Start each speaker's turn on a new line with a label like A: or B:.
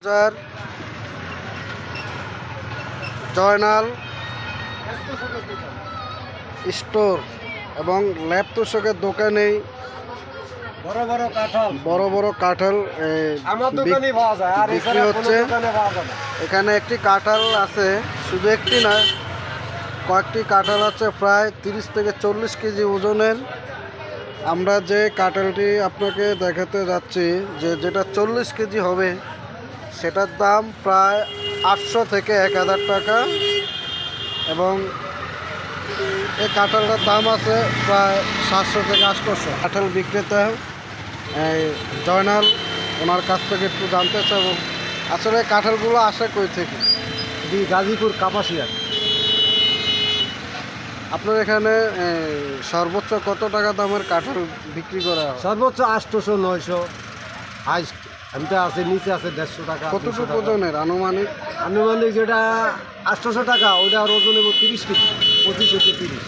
A: বাজার জয়নাল স্টোর এবং ল্যাব তোষকের দোকানেই বড় বড় কাঁঠাল বিক্রি হচ্ছে। এখানে একটি কাঁঠাল আছে, শুধু একটি নয়, কয়েকটি কাঁঠাল আছে, প্রায় 30 থেকে 40 কেজি ওজনের। আমরা যে কাঁঠালটি আপনাকে দেখাতে যাচ্ছি, যেটা 40 কেজি হবে, সেটার দাম প্রায় 800 থেকে 1000 টাকা এবং এই কাঁঠালটার দাম আছে প্রায় 700 থেকে 800। কাঁঠাল বিক্রেতা জয়নাল, ওনার কাছ থেকে একটু জানতে চাব আসলে কাঁঠালগুলো আসে কই থেকে।
B: গাজীপুর কাপাসিয়া।
A: আপনার এখানে সর্বোচ্চ কত টাকা দামের কাঁঠাল বিক্রি করা হয়?
B: সর্বোচ্চ 800 900 হাইস্ট। এমটা আছে, নিচে আছে 150 টাকা।
A: কতটুকু ওজনের আনুমানিক?
B: আনুমানিক যেটা 800 টাকা, ওইটা ওজন 30 কেজি, 25 থেকে 30।